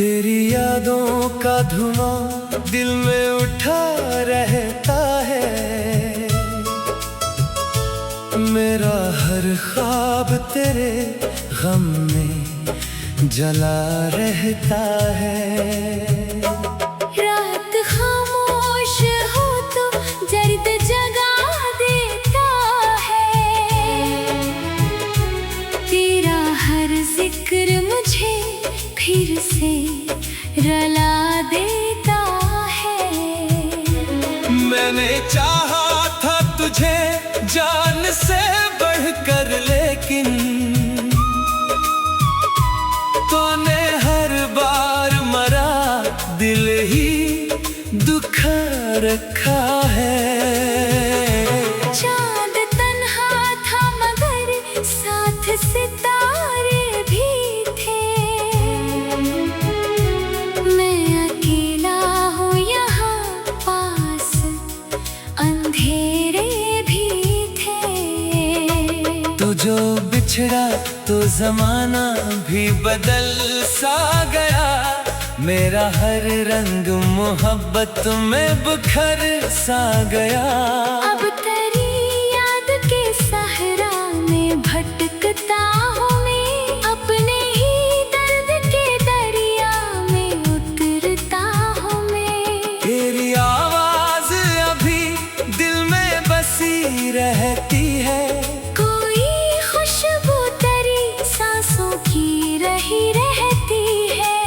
तेरी यादों का धुआं दिल में उठा रहता है। मेरा हर ख्वाब तेरे गम में जला रहता है। रात खामोश हो तो दर्द जगा देता है। तेरा हर जिक्र मुझे फिर से रुला देता है। मैंने चाहा था तुझे जान से बढ़कर, लेकिन तूने हर बार मरा दिल ही दुखा रखा है। चाँद तन्हा था मगर साथ सितारे भी थे। मैं अकेला हूँ यहाँ पास अंधेरे भी थे। तू जो बिछड़ा तो जमाना भी बदल सा गया। मेरा हर रंग मोहब्बत में बिखर सा गया। अब तेरी याद के सहरा में भटकता हूँ मैं। अपने ही दर्द के दरिया में उतरता हूँ मैं। तेरी आवाज अभी दिल में बसी रहती है। कोई खुशबू तेरी सांसों की रही रहती है।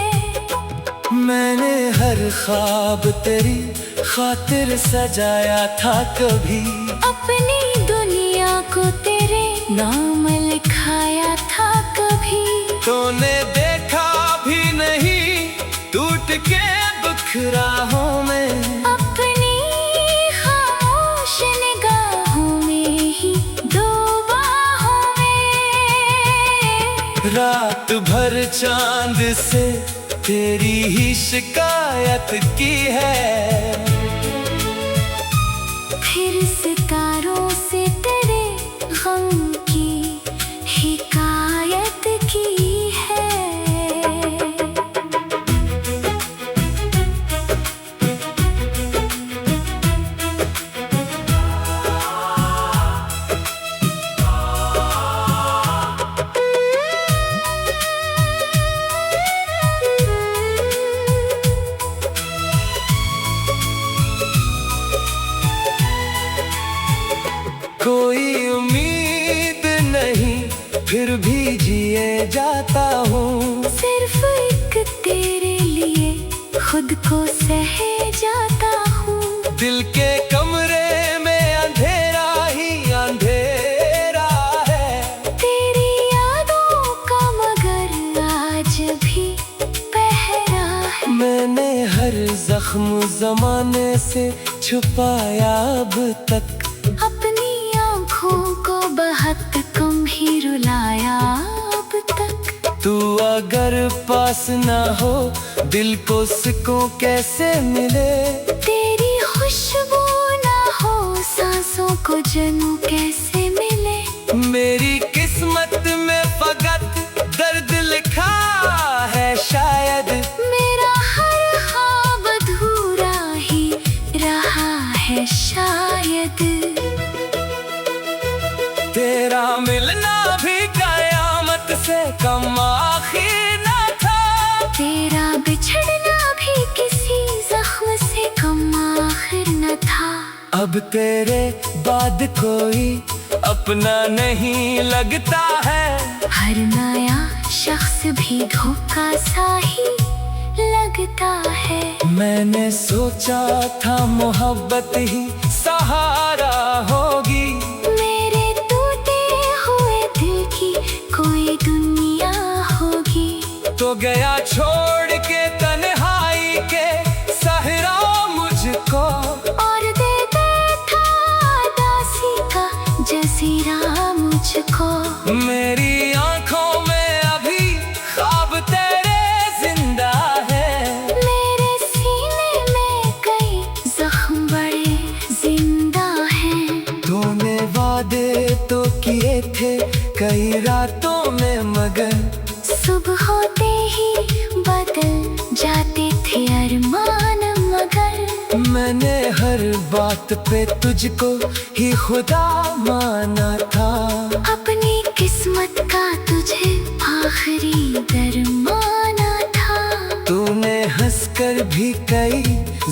मैंने हर ख्वाब तेरी खातिर सजाया था कभी। अपनी दुनिया को तेरे नाम लिखाया था कभी। तूने देखा भी नहीं टूट के बिखरा हूँ मैं। अपनी खामोश निगाहों में ही दो बाहों में। रात भर चांद से तेरी ही शिकायत की है। फिर सितारों से तेरे गम की हिकायत की है। कोई उम्मीद नहीं फिर भी जिए जाता हूँ। सिर्फ एक तेरे लिए खुद को सहे जाता हूँ। दिल के कमरे में अंधेरा ही अंधेरा है। तेरी यादों का मगर आज भी पहरा है। मैंने हर जख्म जमाने से छुपाया अब तक। अपनी आँखों को बहुत कम ही रुलाया अब तक। तू अगर पास ना हो दिल को सुकून कैसे मिले। तेरी खुशबू ना हो सांसों को जानू कैसे मिले। मेरी किस्मत में फकत दर्द लिखा है शायद। मेरा हर ख्वाब अधूरा ही रहा है शायद। तेरा मिलना भी कयामत से कम आखिर न था। तेरा बिछड़ना भी किसी जख्म से कम आखिर न था। अब तेरे बाद कोई अपना नहीं लगता है। हर नया शख्स भी धोखा सा ही लगता है। मैंने सोचा था मोहब्बत ही सहारा होगी। मेरे टूटे हुए दिल की कोई दुनिया होगी। तो गया छोड़ के तन्हाई के सहरा मुझको। और दे बैठा दासी का जजीरा मुझको। मेरी आंखों में अभी ख्वाब तेरे जिंदा है। मेरे सीने में कई जख्म बड़े जिंदा हैं। तूने वादे तो किए थे कई रातों में मगर सुबह होते ही बदल जाते थे अरमान मगर मैंने हर बात पे तुझको ही खुदा माना था। अपनी किस्मत का तुझे आखिरी दरमाना था। तूने हंसकर भी कई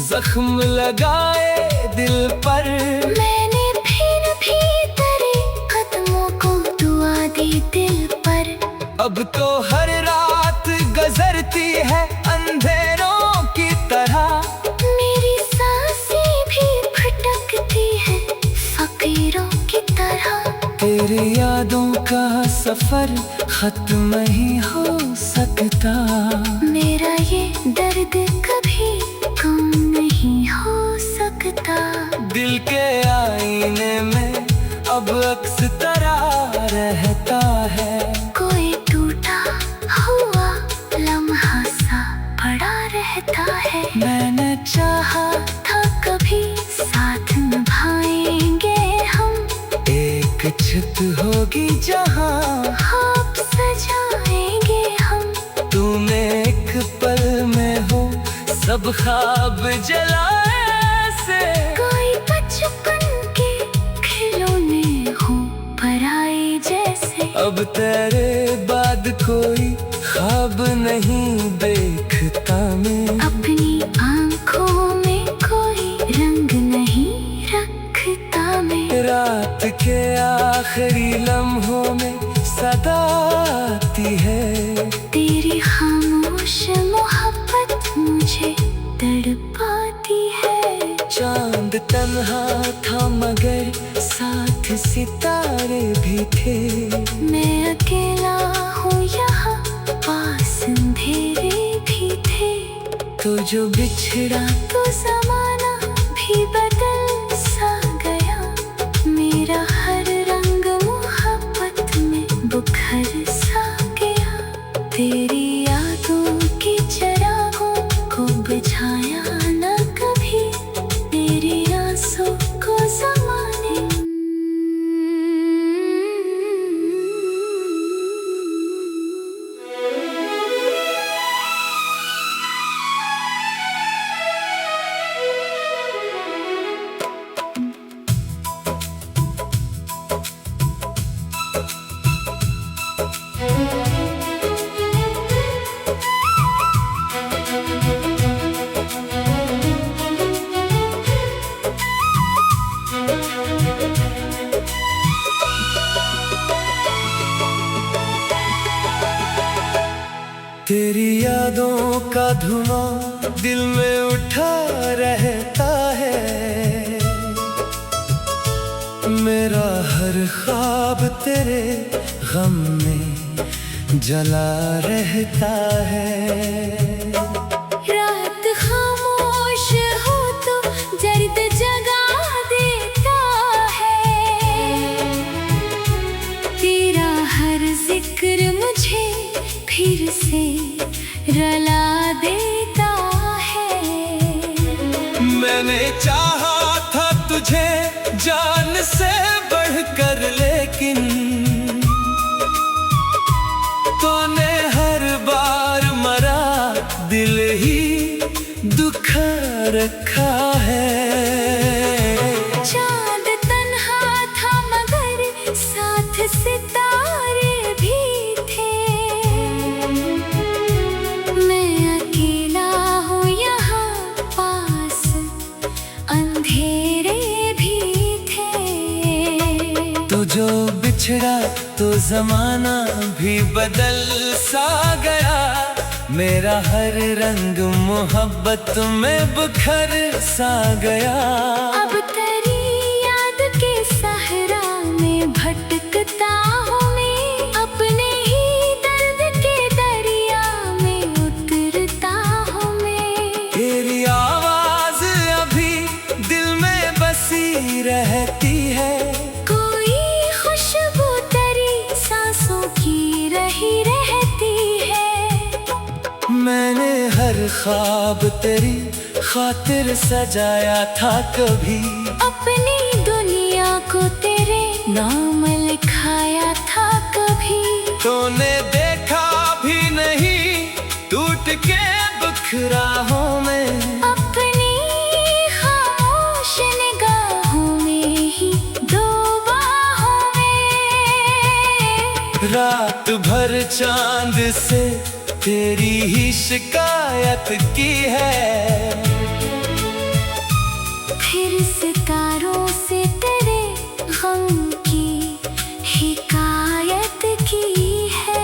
जख्म लगाए दिल पर। मैंने फिर भी तेरे कदमों को दुआ दी दिल पर। अब तो हर रात गुजरती है अंधेरों की तरह। मेरी सांसें भी भटकती है फकीरों की तरह। तेरी यादों का सफर खत्म ही हो सकता। मेरा ये दर्द कभी कम नहीं हो सकता। दिल के आईने में अब अक्स तेरा रहता है। कोई टूटा हुआ लम्हा सा पड़ा रहता है। मैंने चाहा था कभी साथ निभाएंगे हम। एक छत होगी जहाँ ख्वाब सजाएंगे हम। तूने एक पल में हो सब ख्वाब जलाए से। कोई बचपन के खिलौने हो पराए जैसे। अब तेरे बाद कोई ख्वाब नहीं देखता मैं। अपनी आंखों में कोई रंग नहीं रखता मैं। रात के आखिरी लम्हों में सदा आती है। तेरी खामोश मोहब्बत मुझे तड़पाती है। चांद तन्हा था मगर साथ सितारे भी थे। मैं अकेला हूँ यहाँ पास अंधेरे भी थे। तो जो बिछड़ा तो ज़माना भी बदल सा गया। मेरा हर रंग मोहब्बत में बुखर सा गया। तेरी यादों के चिरागों को बुझाया न कभी। तेरी आंसू को ज़माने तेरी यादों का धुआं दिल में उठा रहता है। मेरा हर ख्वाब तेरे गम में जला रहता है। रात खामोश हो तो दर्द जगा देता है। तेरा हर जिक्र मुझे फिर से रुला देता है। मैंने चाहा था तुझे जान से बढ़कर लेकिन तूने हर बार मरा दिल ही दुखा रखा है। चांद तन्हा था मगर साथ सितारे भी थे। मैं अकेला हूँ यहाँ पास अंधेरे भी थे। तो जो बिछड़ा तो जमाना भी बदल सा गया। मेरा हर रंग मोहब्बत में बुखर सा गया। अब तेरी याद के सहरा में भटकता हूँ मैं। अपने ही दर्द के दरिया में उतरता हूँ मैं। तेरी आवाज अभी दिल में बसी रहती है। कोई खुशबू तेरी सांसों की रही रहती है। मैंने हर ख्वाब तेरी खातिर सजाया था कभी। अपनी दुनिया को तेरे नाम लिखाया था कभी। तूने देखा भी नहीं टूट के राहों में, अपनी खामोश निगाहों में ही दो बाहों में। रात भर चांद से तेरी ही शिकायत की है, फिर सितारों से तेरे गम की हिकायत की है।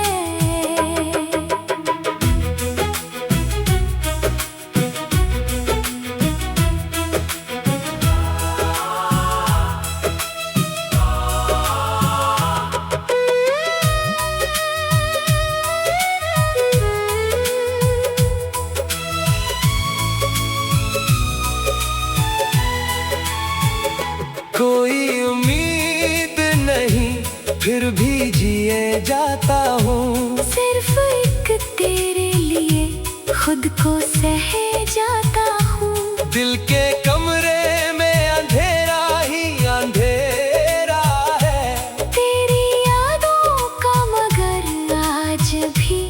कोई उम्मीद नहीं फिर भी जिए जाता हूँ, सिर्फ एक तेरे लिए खुद को सहे जाता हूँ। दिल के कमरे में अंधेरा ही अंधेरा है, तेरी यादों का मगर आज भी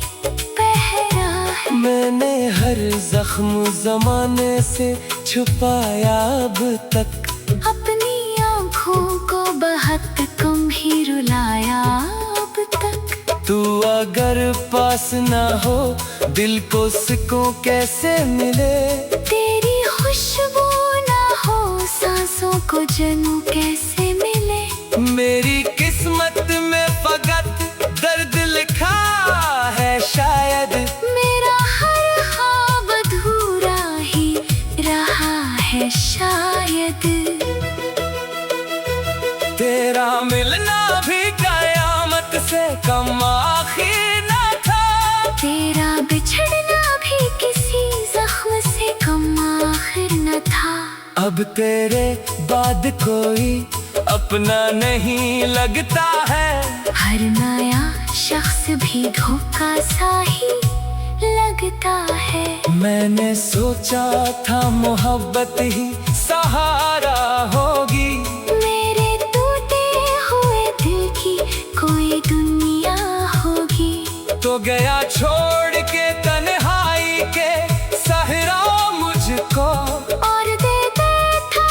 पहरा है। मैंने हर जख्म जमाने से छुपाया अब तक, अपनी आँखों को बहुत कम ही रुलाया अब तक। तू अगर पास ना हो दिल को सुकून कैसे मिले, तेरी खुशबू ना हो सांसों को जनू कैसे मिले। मेरी किस्मत में फकत दर्द लिखा है शायद, मेरा हर ख्वाब अधूरा ही रहा है शायद। तेरा मिलना भी कयामत से कम आखिर न था, तेरा बिछड़ना भी किसी जख्म से कम आखिर न था। अब तेरे बाद कोई अपना नहीं लगता है, हर नया शख्स भी धोखा सा ही लगता है। मैंने सोचा था मोहब्बत ही सहारा होगी, मेरे टूटे हुए दिल की कोई दुनिया होगी। तो गया छोड़ के तन्हाई के सहरा मुझको, और दे बैठा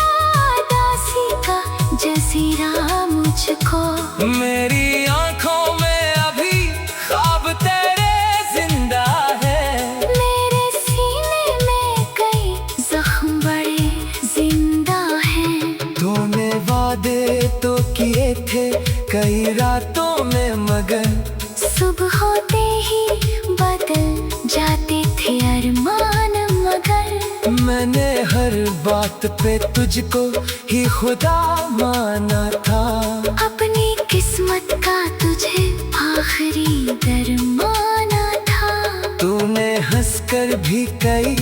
दासी का जजीरा मुझको। मेरी आंखों में अभी ख्वाब तेरे जिंदा है, मेरे सीने में कई जख्म बड़े जिंदा हैं। तूने वादे तो किए थे कई रातों में मगर, सुबह होते ही बदल जाते थे अरमान मगर। मैंने हर बात पे तुझको ही खुदा माना था, अपनी किस्मत का तुझे आखिरी दरमाना था। तूने हंसकर भी कई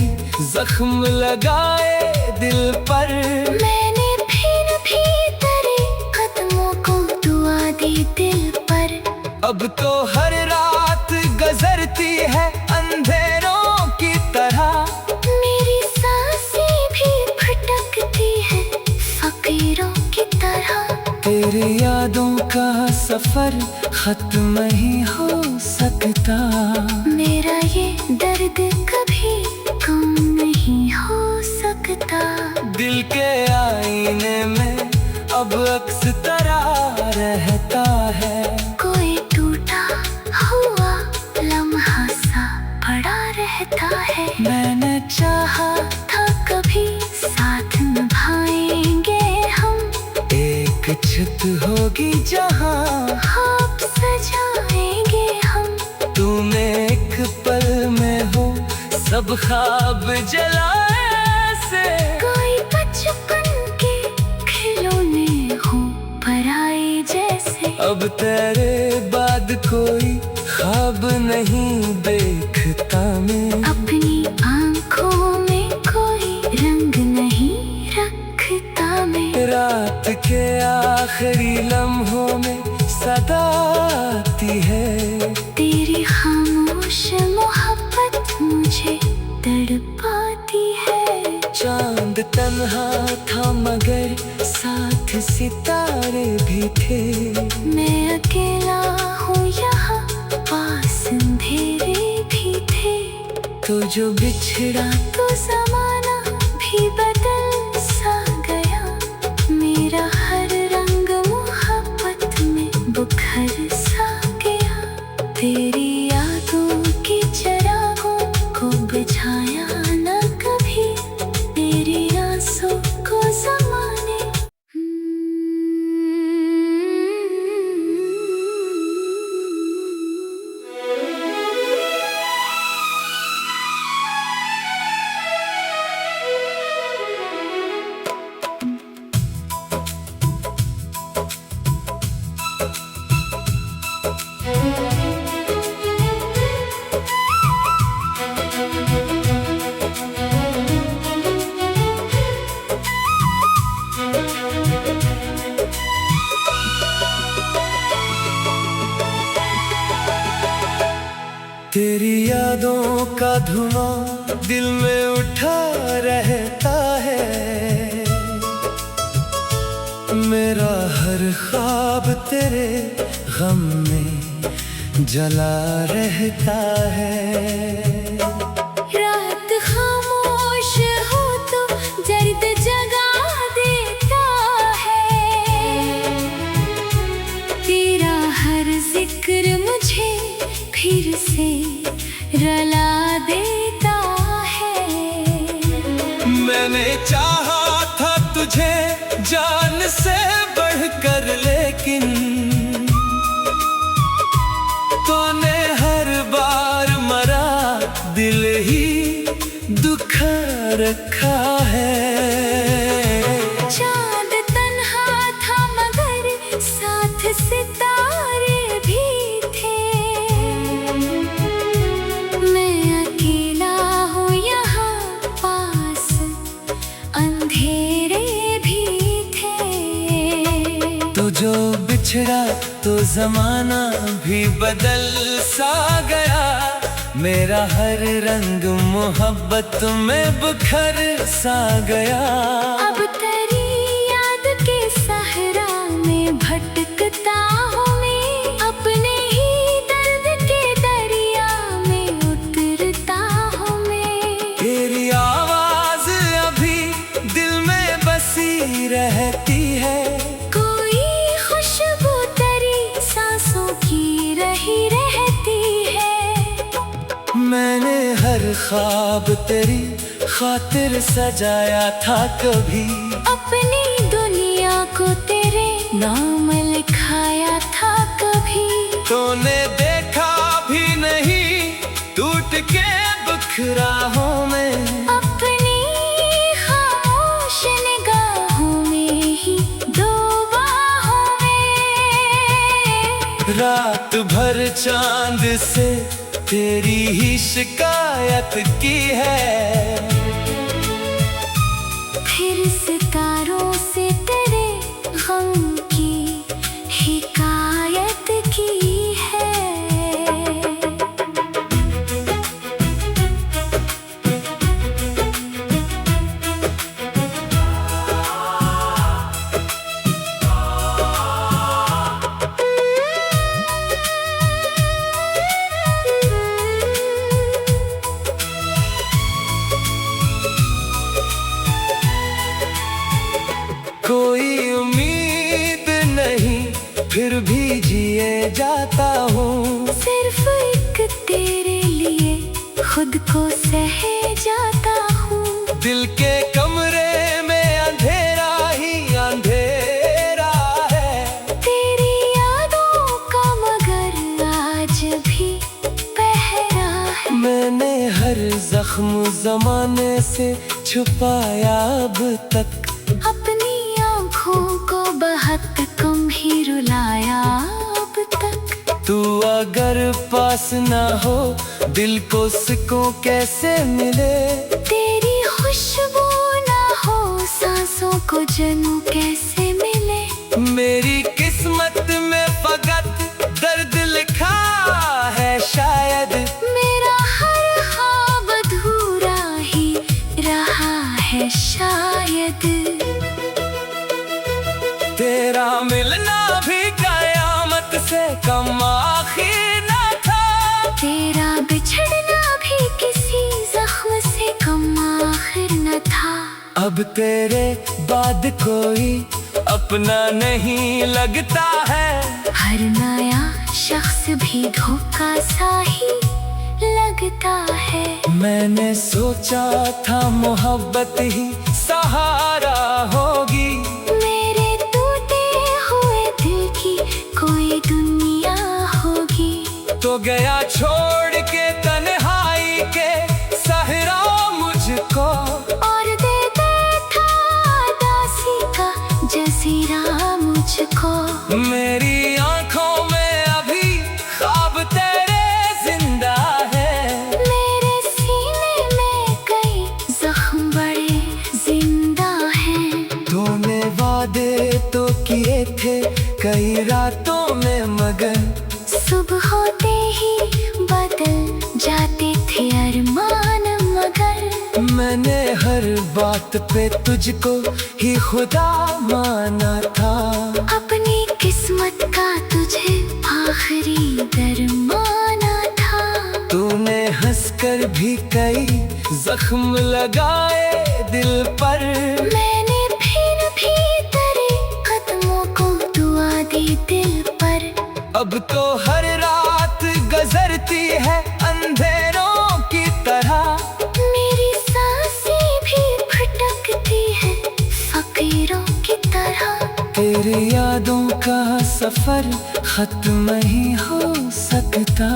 जख्म लगाए दिल पर, मैंने फिर भी तेरे कदमों को दुआ दी दिल पर। अब तो हर रात गुजरती है अंधेरों की तरह, मेरी सांसें भी भटकती है फकीरों की तरह। तेरी यादों का सफर खत्म ही हो सकता, मेरा ये दर्द कभी कम नहीं हो सकता। दिल के आईने में अब अक्स तेरा रहता है, कोई टूटा हुआ लम्हा सा पड़ा रहता है। मैंने चाहा था कभी साथ निभाएंगे हम, एक छत होगी जहाँ ख्वाब सजाएंगे हम। तूने एक पल में हो सब ख्वाब जलाए से, कोई बचपन के खिलौने हो पराए जैसे। अब तेरे बाद कोई ख्वाब नहीं देखता मैं, अपनी आंखों में कोई रंग नहीं रखता मैं। रात के आखिरी लम्हों में सदा आती है, तेरी खामोश मोहब्बत मुझे तड़पाती है। चांद तन्हा था मगर साथ सितारे भी थे, मैं अकेला हूँ यहाँ पास अंधेरे भी थे। तो जो बिछड़ा तो जमाना भी बदल सा गया, मेरा हर रंग मोहब्बत में बुखर सा गया। तेरी यादों के चिरागों को बुझाया न कभी, तेरी आंसू को ज़माने तेरी यादों का धुआं दिल में उठा रहता है, मेरा हर ख्वाब तेरे गम में जला रहता है। रात खामोश हो तो दर्द जगा देता है, तेरा हर जिक्र मुझे फिर से रुला देता है। मैंने चाहा था तुझे जान से बढ़कर, लेकिन तूने हर बार मरा दिल ही दुखा रखा है। चाँद तन्हा था मगर साथ सितारे भी थे, मैं अकेला हूँ यहाँ पास अंधेरे भी थे। तू जो बिछड़ा तो जमाना भी बदल सा गया, मेरा हर रंग मोहब्बत में बुखर सा गया। अब तेरी याद के सहरा में भटकता हूँ मैं, अपने ही दर्द के दरिया में उतरता हूँ मैं। तेरी आवाज अभी दिल में बसी रहती है, कोई खुशबू तेरी सांसों की रही रहती है। मैंने हर ख्वाब तेरी खातिर सजाया था कभी, अपनी दुनिया को तेरे नाम लिखाया था कभी। तूने देखा भी नहीं टूट के बिखरा हूँ मैं, अपनी खामोश निगाहों में ही दो बाहों में। रात भर चांद से तेरी ही शिकायत की है, फिर सितारों से तेरे गम की हिकायत की है। कोई उम्मीद नहीं फिर भी जिए जाता हूँ, सिर्फ एक तेरे लिए खुद को सहे जाता हूँ। दिल के कमरे में अंधेरा ही अंधेरा है, तेरी यादों का मगर आज भी पहरा है। मैंने हर जख्म जमाने से छुपाया अब तक, अपनी आँखों को बहुत कम ही रुलाया अब तक। तू अगर पास ना हो दिल को सुकून कैसे मिले, तेरी खुशबू ना हो सांसों को जनू कैसे मिले। मेरी किस्मत में फकत दर्द लिखा है शायद, मेरा हर ख्वाब अधूरा ही रहा है शायद। तेरा मिलना भी कयामत से कम आखिर न था, तेरा बिछड़ना भी किसी अब तेरे बाद कोई अपना नहीं लगता है। हर नया शख्स भी धोखा सा ही लगता है। मैंने सोचा था मोहब्बत ही सहारा होगी, मेरे टूटे हुए दिल की कोई दुनिया होगी। तो गया छोड़ के तन्हाई के सहरा मुझको, और देता था दासी का जजीरा मुझको। मेरी आंखों में अभी ख्वाब तेरे जिंदा है। मेरे सीने में कई जख्म बड़े जिंदा हैं। तूने वादे तो किए थे कई रातों में, मगर सुबह होते ही बदल जाते थे अरमान। मगर मैंने हर बात पे तुझको ही खुदा माना था। अपनी किस्मत का तुझे आखिरी दरमाना था। तूने हंसकर भी कई जख्म लगाए दिल पर। मैंने फिर भी तेरे कदमों को दुआ दी दिल पर। अब तो हर रात गुजरती है अंधेरों की तरह। मेरी सांसें भी भटकती है फकीरों की तरह। तेरी यादों का सफर खत्म ही हो सकता।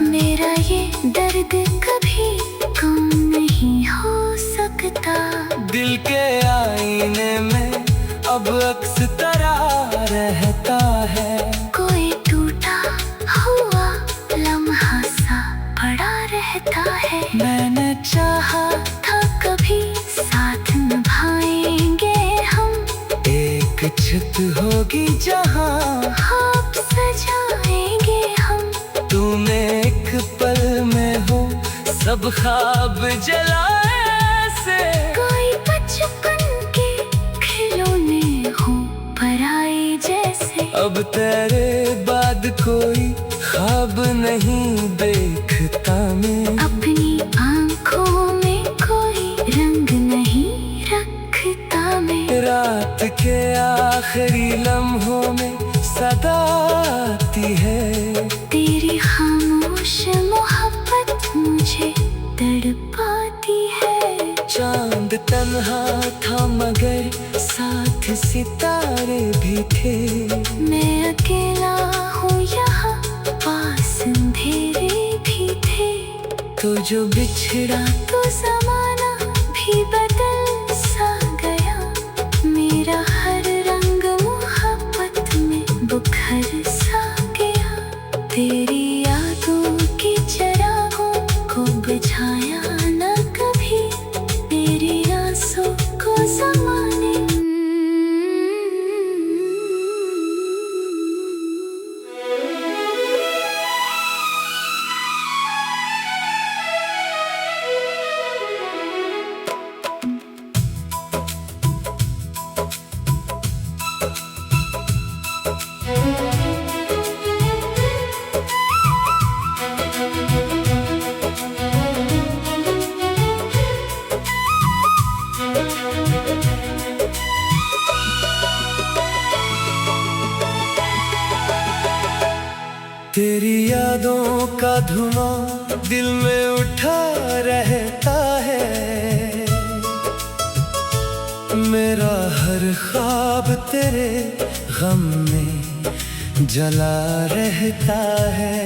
मेरा ये दर्द कभी कम नहीं हो सकता। दिल के आईने में अब अक्स तेरा रहता है। कोई टूटा हुआ लम्हा सा पड़ा रहता है। मैंने चाहा था कभी साथ निभाएंगे हम। एक छत होगी जहाँ ख्वाब सजाएंगे हम। तूने एक पल में हो सब ख्वाब जलाए से। कोई बचपन के खिलौने हो पराए जैसे। अब तेरे बाद कोई ख्वाब नहीं देखता मैं। अपनी आंखों में कोई रंग नहीं रखता मैं। रात के आखिरी लम्हों में सदा आती है। तेरी खामोश मोहब्बत मुझे तड़पाती है। चांद तन्हा था मगर साथ सितारे भी थे। मैं अकेला हूँ यहाँ पास अंधेरे भी थे। तो जो बिछड़ा तो जमाना भी बदल सा गया। मेरा हर रंग मोहब्बत में बुखर सा गया। तेरी यादों के चिरागों को बुझाया न कभी। तेरी आंसू को ज़माने तेरी यादों का धुआं दिल में उठा रहता है। मेरा हर ख्वाब तेरे गम में जला रहता है।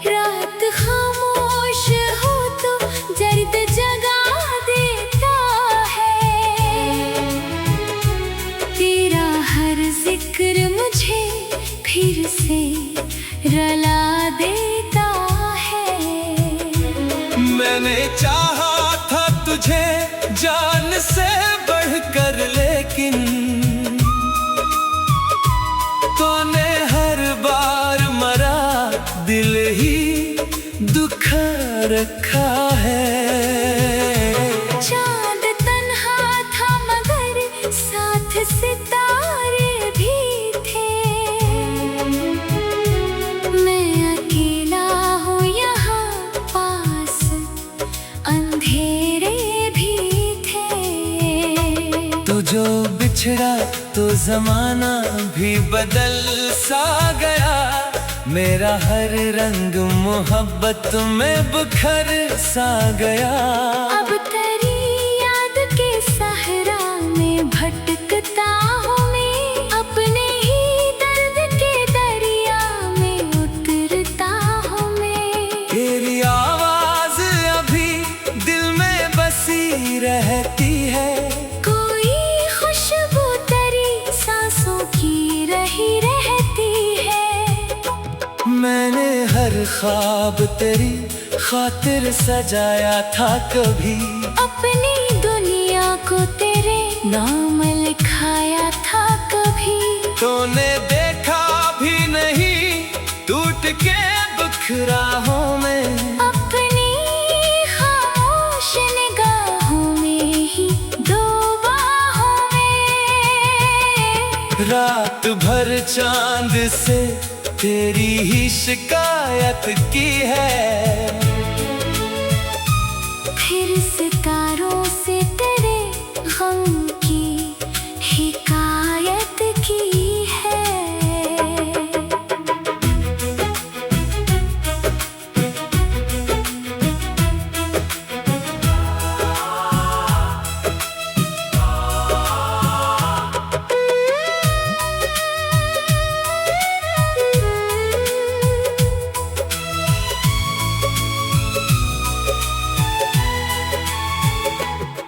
रात खामोश हो तो दर्द जगा देता है। तेरा हर जिक्र मुझे फिर से रुला देता है। मैंने चाहा था तुझे जान से बढ़कर, लेकिन तूने हर बार मरा दिल ही दुखा रखा है। चांद तन्हा था मगर साथ सितारे भी थे। मैं अकेला हूँ यहाँ पास अंधेरे भी थे। जमाना भी बदल सा गया, मेरा हर रंग मोहब्बत में बिखर सा गया। अब तेरी याद के सहरा में भटकता हूँ मैं, अपने ही दर्द के दरिया में उतरता हूँ मैं। तेरी आवाज अभी दिल में बसी रहती है, कोई खुशबू तेरी सांसों की रही रहती है। मैंने हर ख्वाब तेरी खातिर सजाया था कभी, अपनी दुनिया को तेरे नाम लिखाया था कभी। तूने देखा भी नहीं टूट के बिखरा हूँ मैं, अपनी खामोश निगाहों में ही डूबा हूँ मैं। रात भर चांद से तेरी ही शिकायत की है, फिर सितारों से तेरे गम की हिकायत की है।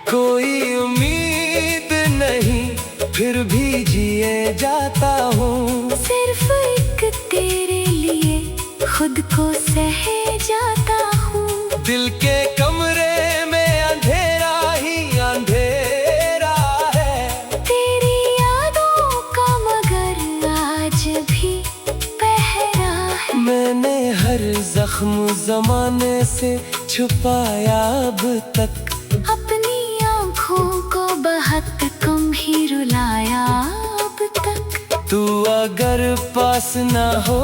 कोई उम्मीद नहीं फिर भी जिए जाता हूँ, सिर्फ एक तेरे लिए खुद को सहे जाता हूँ। दिल के कमरे में अंधेरा ही अंधेरा है, तेरी यादों का मगर आज भी पहरा है। मैंने हर जख्म जमाने से छुपाया अब तक, अपनी आँखों को बहुत कम ही रुलाया अब तक। तू अगर पास ना हो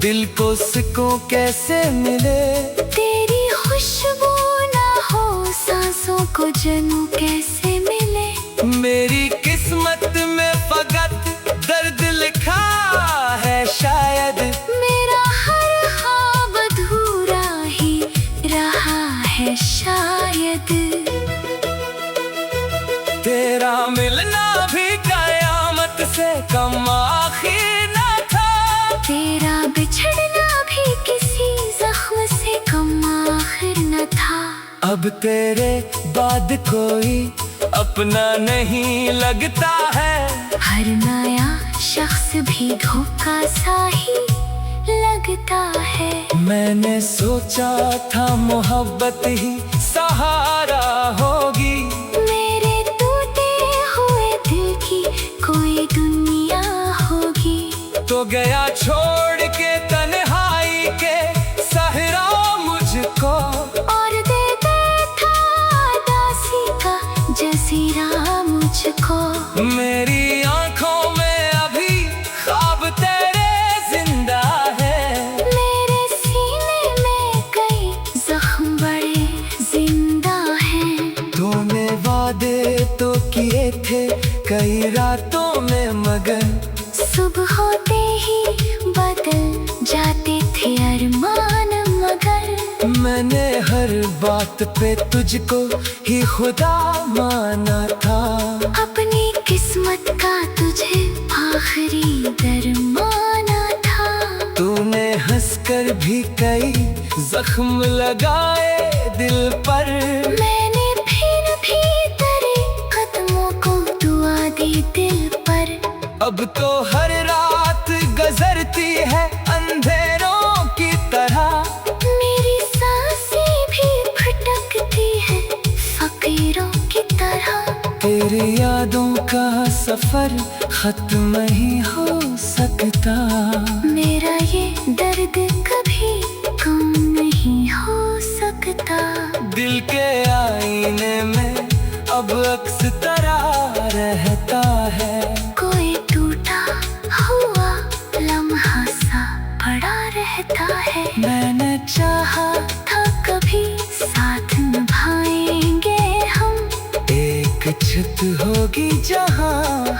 दिल को सुकून कैसे मिले, तेरी खुशबू ना हो सांसों को जनू कैसे मिले। मेरी किस्मत में फकत दर्द लिखा है शायद, मेरा हर ख्वाब अधूरा ही रहा है शायद। तेरा मिलना भी कयामत से कम आखिर न था, तेरा बिछड़ना भी किसी जख्म से कम आखिर न था। अब तेरे बाद कोई अपना नहीं लगता है, हर नया शख्स भी धोखा सा ही लगता है। मैंने सोचा था मोहब्बत ही सहारा होगी, मेरे टूटे हुए दिल की कोई दुनिया होगी। तो गया छोड़ के तन्हाई के सहरा मुझको, और दे बैठा दासी का जजीरा मुझको। मेरी आंखों में अभी ख्वाब तेरे जिंदा है, मेरे सीने में कई जख्म बड़े जिंदा हैं। तूने वादे तो किए थे कई रातों में मगर, सुबह होते ही बदल जाते थे अरमान मगर। मैंने हर बात पे तुझको ही खुदा माना था, अपनी किस्मत का तुझे आखिरी दरमाना था। तूने हंसकर भी कई जख्म लगाए दिल पर, मैंने फिर भी तेरे कदमों को दुआ दी दिल पर। अब तो हर रात गुजरती है अंधेरों की तरह, मेरी सांसें भी भटकती है फकीरों की तरह। तेरी यादों का सफर खत्म ही हो सकता, मेरा ये दर्द कभी कम नहीं हो सकता। दिल के आईने में अब अक्स तरह रहता है, कोई टूटा हुआ लम्हा सा पड़ा रहता है। मैंने चाहा था कभी साथ निभाएंगे हम, एक छत होगी जहाँ